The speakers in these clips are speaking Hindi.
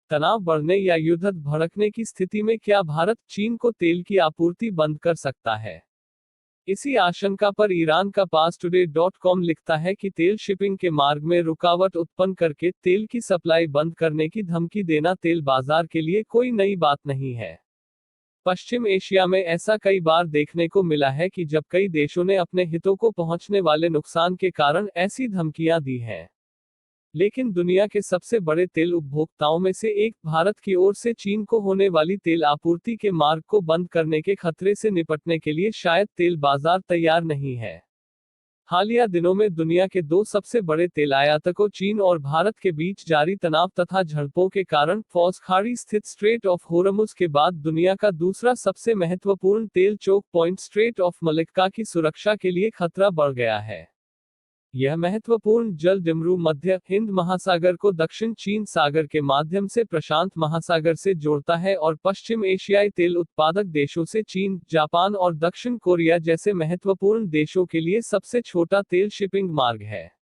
तनाव बढ़ने या युद्ध भड़कने की स्थिति में क्या भारत चीन को तेल की आपूर्ति बंद कर सकता है? इसी आशंका पर ईरान का पासटुडे.com लिखता है कि तेल शिपिंग के मार्ग में रुकावट उत्पन्न करके तेल की सप्लाई बंद करने की धमकी देना तेल बाजार के लिए कोई नई बात नहीं है। पश्चिम एशिया में ऐसा कई बार देखने को मिला है कि जब कई देशों ने अपने हितों को पहुंचने वाले नुकसान के कारण ऐसी धमकियां दी हैं। लेकिन दुनिया के सबसे बड़े तेल उपभोक्ताओं में से एक भारत की ओर से चीन को होने वाली तेल आपूर्ति के मार्ग को बंद करने के खतरे से निपटने के लिए शायद तेल बाजार तैयार नहीं है। हालिया दिनों में दुनिया के दो सबसे बड़े तेल आयातकों चीन और भारत के बीच जारी तनाव तथा झड़पों के कारण फॉस खाड़ी स्थित स्ट्रेट ऑफ होर्मुज के बाद दुनिया का दूसरा सबसे महत्वपूर्ण तेल choke point strait of Malacca की सुरक्षा के लिए खतरा बढ़ गया है। यह महत्वपूर्ण जल डिमरू मध्य हिंद महासागर को दक्षिण चीन सागर के माध्यम से प्रशांत महासागर से जोड़ता है और पश्चिम एशियाई तेल उत्पादक देशों से चीन, जापान और दक्षिण कोरिया जैसे महत्वपूर्ण देशों के लिए सबसे छोटा तेल शिपिंग मार्ग है।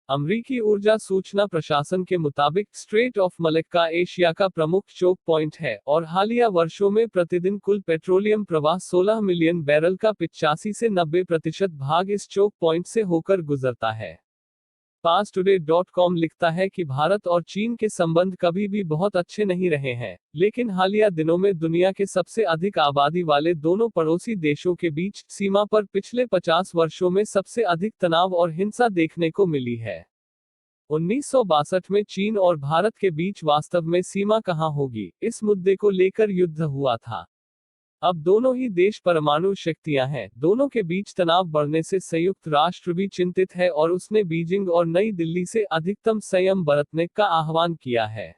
अमरीकी ऊर्जा सूचना प्रशासन के मुताबिक स्ट्रेट ऑफ मलक्का एशिया का प्रमुख चोक पॉइंट है और हालिया वर्षों में प्रतिदिन कुल पेट्रोलियम प्रवाह 16 मिलियन बैरल का 85 से 90% भाग इस चोक पॉइंट से होकर गुजरता है। पासटुडे.com लिखता है कि भारत और चीन के संबंध कभी भी बहुत अच्छे नहीं रहे हैं, लेकिन हालिया दिनों में दुनिया के सबसे अधिक आबादी वाले दोनों पड़ोसी देशों के बीच सीमा पर पिछले 50 वर्षों में सबसे अधिक तनाव और हिंसा देखने को मिली है। 1962 में चीन और भारत के बीच वास्तव में सीमा कहां होगी, इस मुद्दे को लेकर युद्ध हुआ था। अब दोनों ही देश परमाणु शक्तियां हैं, दोनों के बीच तनाव बढ़ने से संयुक्त राष्ट्र भी चिंतित है और उसने बीजिंग और नई दिल्ली से अधिकतम संयम बरतने का आह्वान किया है।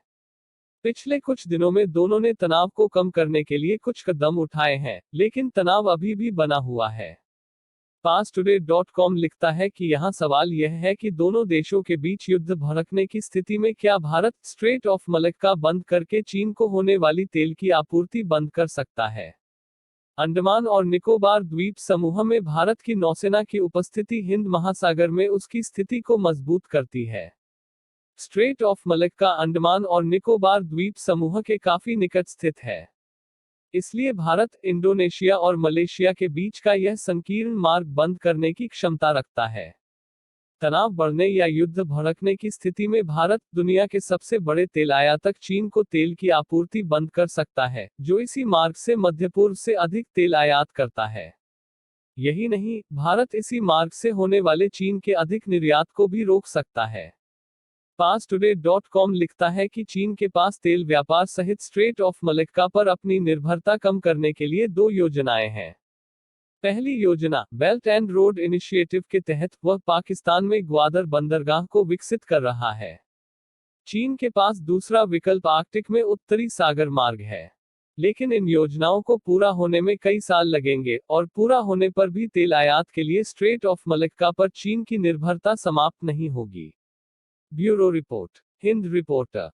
पिछले कुछ दिनों में दोनों ने तनाव को कम करने के लिए कुछ कदम उठाए हैं, लेकिन तनाव अभी भी बना हुआ है। पासटुडे.com लिखता है कि यहाँ सवाल यह है कि दोनों देशों के बीच युद्ध भड़कने की स्थिति में क्या भारत स्ट्रेट ऑफ मलक्का बंद करके चीन को होने वाली तेल की आपूर्ति बंद कर सकता है। अंडमान और निकोबार द्वीप समूह में भारत की नौसेना की उपस्थिति हिंद महासागर में उसकी स्थिति को मजबूत करती है। स्ट्रेट ऑफ मलक्का अंडमान और निकोबार द्वीप समूह के काफी निकट स्थित है। इसलिए भारत, इंडोनेशिया और मलेशिया के बीच का यह संकीर्ण मार्ग बंद करने की क्षमता रखता है। तनाव बढ़ने या युद्ध भड़कने की स्थिति में भारत, दुनिया के सबसे बड़े तेल आयातक चीन को तेल की आपूर्ति बंद कर सकता है, जो इसी मार्ग से मध्यपूर्व से अधिक तेल आयात करता है। यही नहीं, भारत इसी मार्ग से होने वाले चीन के अधिक निर्यात को भी रोक सकता है। पासटुडे.com लिखता है कि चीन के पास तेल व्यापार सहित स्ट्रेट ऑफ मलक्का पर अपनी निर्भरता कम करने के लिए दो योजनाएं हैं। पहली योजना, बेल्ट एंड रोड इनिशिएटिव के तहत वह पाकिस्तान में ग्वादर बंदरगाह को विकसित कर रहा है। चीन के पास दूसरा विकल्प आर्कटिक में उत्तरी सागर मार्ग है। लेकिन इन योजनाओं को पूरा होने में कई साल लगेंगे और पूरा होने पर भी तेल आयात के लिए स्ट्रेट ऑफ मलक्का पर चीन की निर्भरता समाप्त नहीं होगी। Bureau report, Hind reporter.